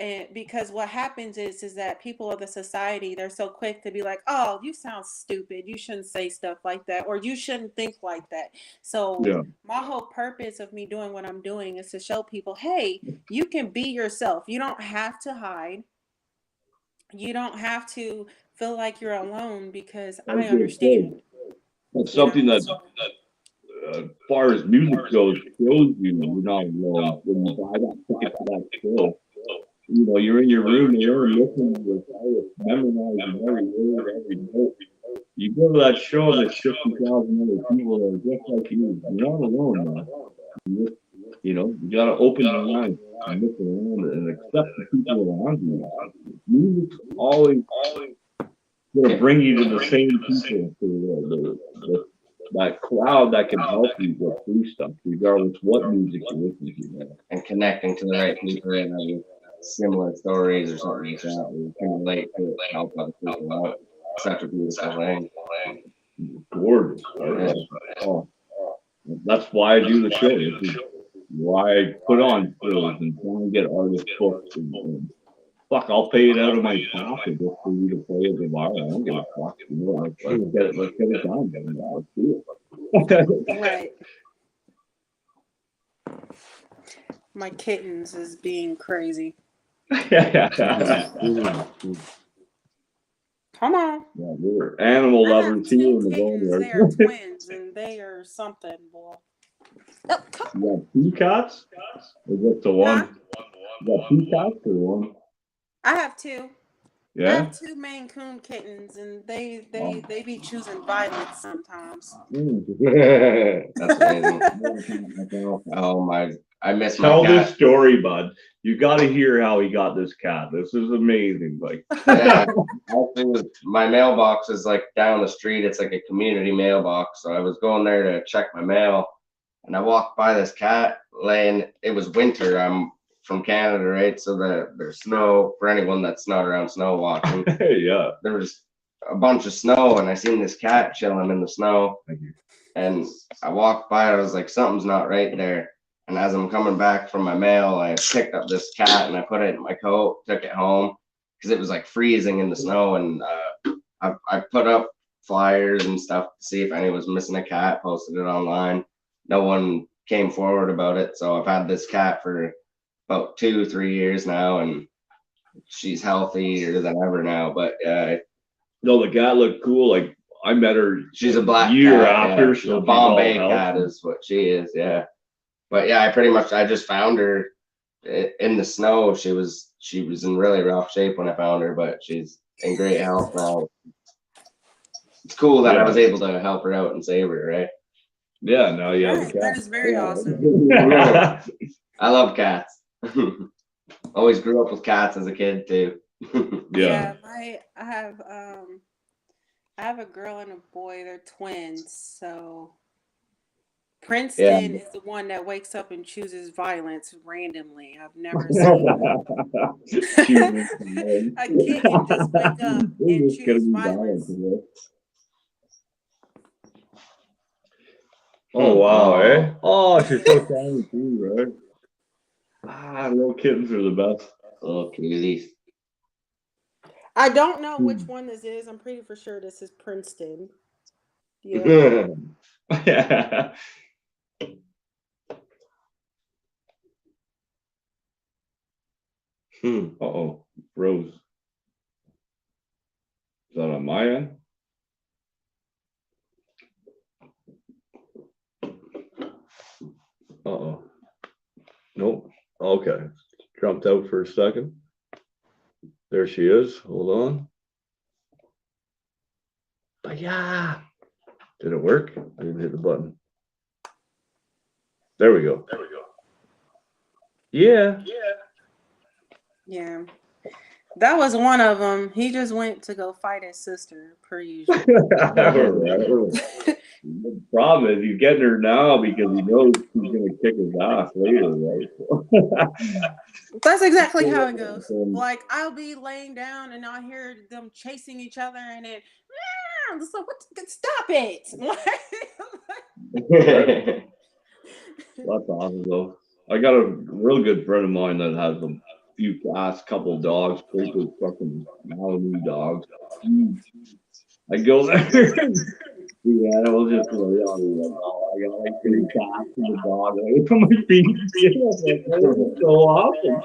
And because what happens is that people of the society, they're so quick to be like, oh, you sound stupid, you shouldn't say stuff like that or you shouldn't think like that. So Yeah. my whole purpose of me doing what I'm doing is to show people, hey, you can be yourself. You don't have to hide. You don't have to feel like you're alone because I was I gonna say understand, that's you something know. that as far as music goes, shows you you're not alone. When you buy that ticket to that show, you know, you're in your room there listening to your artist, memorizing every word, every note. You go to that show, there's 50,000 other people that are just like you. You're not alone, man. You know, you gotta open your mind and look around and accept the people around you. Music's always gonna bring you to the same people, to that crowd that can help you get through stuff, regardless what music you're listening to. Man. And connecting to the right people and having similar stories or something like that. We can relate to it, help other people out. Such a beautiful thing. Gorgeous. Right? Oh, that's why I do the show. This is why I put on shows and try and get artists booked. And fuck, I'll pay it out of my pocket just for you to play at the bar. I don't give a fuck. You know, let's get it done. Man. Let's do it. Right. My kittens is being crazy. Come on. Yeah, we're animal I have lovers here two in the kittens. They boneyard. are twins, and they are something, boy. Oh, come. You got peacocks? Is that the Huh? one? You got peacocks or one? I have two. I Yeah. have 2 Maine Coon kittens, and they be choosing violence sometimes. That's amazing. Oh my! I miss my Tell cat. this story, bud. You got to hear how he got this cat. This is amazing. Like, Yeah, my mailbox is like down the street. It's like a community mailbox. So I was going there to check my mail, and I walked by this cat laying. It was winter. I'm from Canada, right? So there's snow for anyone that's not around snow watching. yeah. There was a bunch of snow, and I seen this cat chilling in the snow. Thank you. And I walked by. I was like, something's not right there. And as I'm coming back from my mail, I picked up this cat and I put it in my coat, took it home because it was like freezing in the snow. And I put up flyers and stuff to see if anyone was missing a cat, posted it online. No one came forward about it. So I've had this cat for about 2-3 years now, and she's healthier than ever now. But no, the cat looked cool. Like, I met her. She's a black year cat, after. yeah. So The Bombay cat is what she is. Yeah. But yeah, I just found her in the snow. She was in really rough shape when I found her, but she's in great health now. It's cool that I was able to help her out and save her, right? Yeah, no, yeah. That is very awesome. I love cats. Always grew up with cats as a kid too. Yeah, I have a girl and a boy. They're twins, so Princeton is the one that wakes up and chooses violence randomly. I've never seen a kitten just wake up and choose violence. Oh wow, eh? Oh, she's so tiny too, right? Ah, little kittens are the best. Little cuties. I don't know which one this is. I'm pretty for sure this is Princeton. Yeah. Yeah. Uh-oh, froze. Is that on my end? Uh-oh. Nope. Okay. Jumped out for a second. There she is. Hold on. But yeah. Did it work? I didn't hit the button. There we go. Yeah. Yeah. That was one of them. He just went to go fight his sister, per usual. The problem is he's getting her now because he knows he's going to kick his ass later, right? That's exactly how it goes. Like, I'll be laying down and I'll hear them chasing each other, and then, so what? Stop it! That's awesome, though. I got a real good friend of mine that has a few last couple dogs, pretty fucking Malamute dogs. I go there. The animals just lay on me. I got like 3 cats and the dog away from my feet. It's so awesome.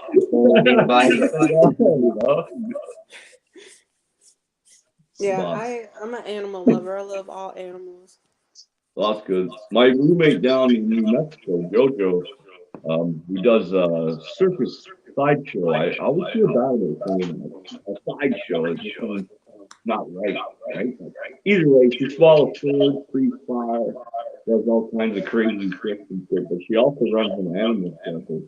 Yeah, I'm an animal lover. I love all animals. Well, that's good. My roommate down in New Mexico, Jojo, he does a circus sideshow. I always feel bad about saying a sideshow. It's just not right? Either way, she swallows swords, freeze fire, does all kinds of crazy tricks and shit, but she also runs an animal shelter.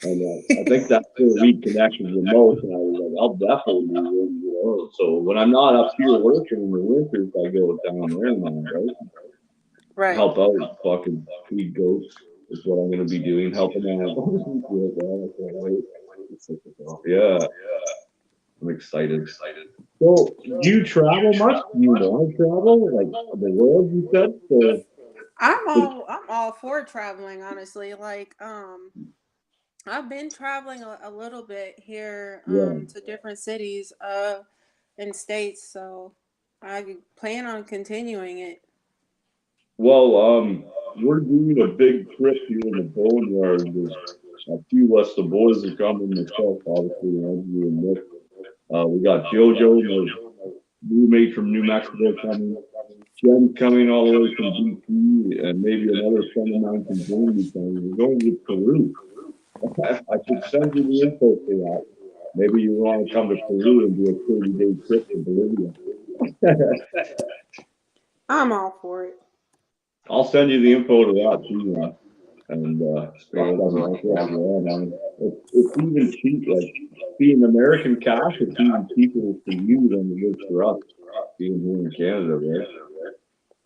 And I think that's where we connected the most. And I was like, I'll definitely be with you. So when I'm not up here working in the winters, I go down there now, right? Help out with fucking feed goats is what I'm going to be doing, helping out. Yeah. I'm excited. So, do you travel much? Do you want to travel? Like the world, you said? So, I'm all for traveling, honestly. Like, I've been traveling a little bit here to different cities and states, so I plan on continuing it. Well, we're doing a big trip here in the Boneyard. A few of us, the boys are coming, myself, obviously, Andrew and Nick. We got Jojo, my roommate from New Mexico, coming. Jen coming all the way from DC, and maybe another friend of mine from Germany coming. We're going to Peru. I should send you the info for that. maybe you want to come to Peru and do a 30-day trip to Bolivia. I'm all for it. I'll send you the info to that too, and it's even cheap. Like being American cash, it's even cheaper for you than it is for us being here in Canada, right?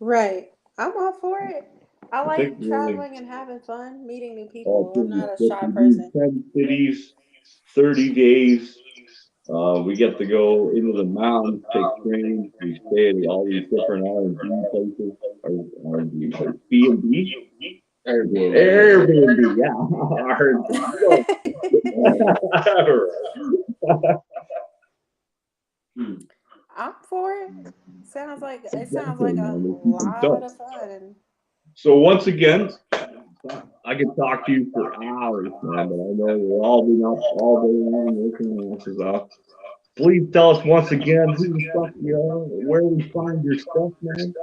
Right. I'm all for it. I like traveling and having fun, meeting new people. I'm not a shy person. 10 cities, 30 days. We get to go into the mountains, take trains. We stay at all these different R&B places. R&B, B&B? Airbnb, yeah. I'm for it. Sounds like a lot of fun. So once again, I could talk to you for hours, man, but I know we've all been up all day long working our asses off. Please tell us once again who the fuck you are, where we find your stuff, man.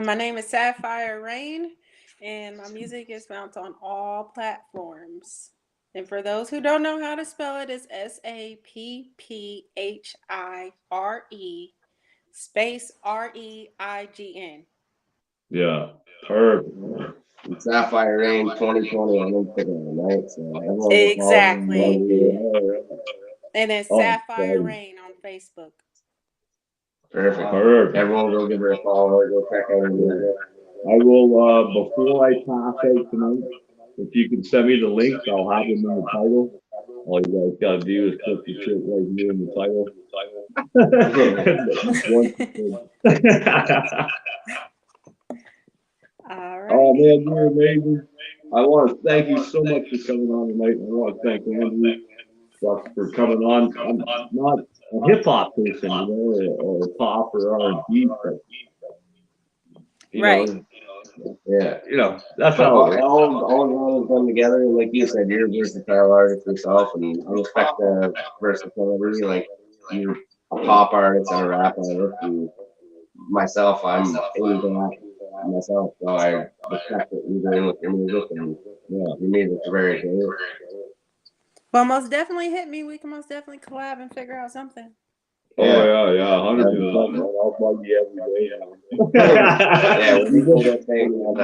My name is Sapphire Rain, and my music is found on all platforms. And for those who don't know how to spell it, it's SAPPHIRE space REIGN. Yeah, perfect. Sapphire Rain 2020 on Instagram, right? So exactly. And then Sapphire Rain on Facebook. Perfect. Everyone go give her a follow. Go check out her music. I will, before I pass out tonight, if you can send me the links, I'll have them in the title. All you guys gotta do is put the shit right here in the title. All right. Oh man, you're amazing. I want to thank you so much for coming on tonight. I want to thank Andrew for coming on. I'm not a hip hop person, or pop or R&B, but you know, that's how all come together. Like you said, you're a versatile artist yourself, and I respect the versatility. Like you're a pop artist and a rap artist, and myself, I'm into that myself, so I respect what you're doing with your music, and your music's very good. Well, most definitely hit me. We can most definitely collab and figure out something. Oh yeah, 100%. I'll bug you every day. Yeah,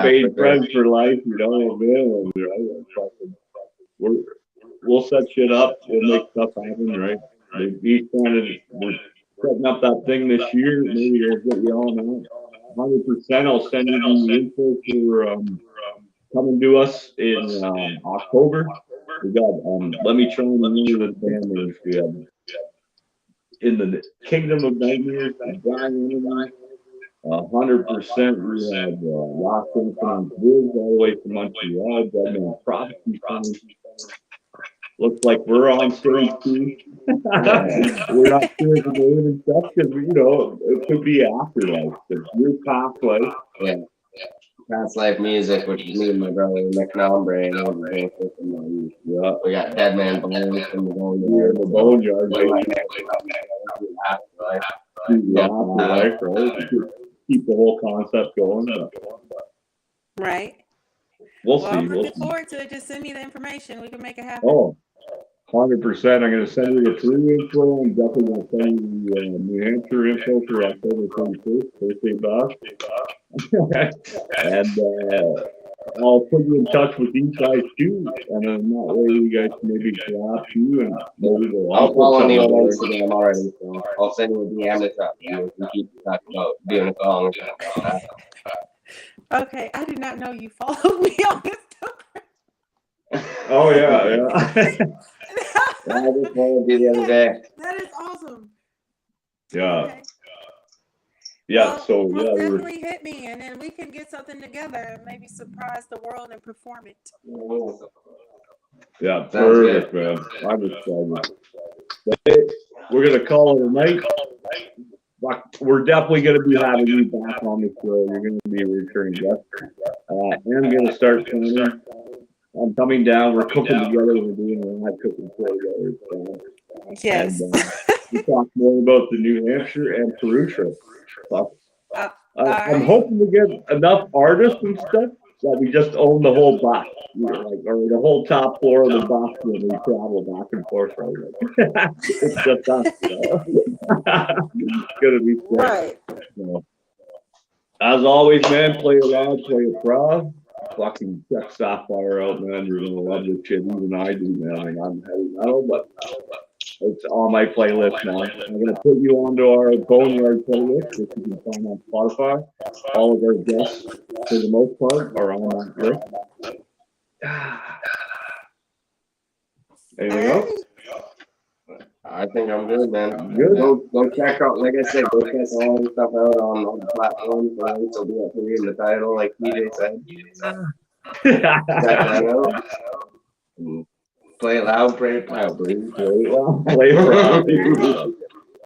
made friends for life, you know what I mean? We'll set shit up. We'll make stuff happen, right? We're setting up that thing this year. Maybe I'll get you on that. 100%. I'll send you the info for coming to us in October. We got let me try and remember the band names we have. In the Kingdom of Nightmares, 100%. We have Lost Infinite Woods all the way from Montreal. Dead Man Prophecy coming. Looks like we're on stage too. We're not sure the name and stuff because it could be afterlife. Your past life. Yeah. Past life music, which is me and my brother McNombre. Yeah, we got Dead Man Bones from the Boneyard. The Boneyard. Afterlife, right? Keep the whole concept going. Right. We'll see. I'm looking forward to it. Just send me the information. We can make it happen. Oh, 100%. I'm going to send you the Peru info. I'm definitely going to send you the New Hampshire info for October 21st, Thursday Bash. And I'll put you in touch with these guys too. And then that way you guys can maybe collab too. And maybe I'll follow you on Instagram already. So I'll send you a DM to talk to you. We keep talking about doing a song. Okay, I did not know you followed me on Instagram. Oh yeah. I just followed you the other day. That is awesome. Yeah. Okay. Yeah. Well, so definitely hit me, and then we can get something together and maybe surprise the world and perform it. Yeah, perfect, man. I'm excited. We're gonna call it a night. We're definitely going to be having you back on the show. You're going to be a returning guest. I'm going to start planning. I'm coming down. We're cooking together. We're doing a live cooking show together. Yes. And, we talk more about the New Hampshire and Peru trip. I'm hoping to get enough artists and stuff that we just own the whole box, like, or the whole top floor of the box when we travel back and forth. Right? Like, it's just us. It's gonna be sick. Right. So, as always, man, play it loud, play it proud. Fucking check Sapphire out, man. You're gonna love this shit. Even I do, man. And I'm heavy metal, but it's on my playlist now. I'm gonna put you onto our Boneyard playlist, which you can find on Spotify. All of our guests, for the most part, are on that list. Anything else? I think I'm good, man. Good. Go check out, like I said, go check all the stuff out on all the platforms. It'll be up here in the title, like PJ said. Check that out. And play it loud, play it proud, please. Play it proud.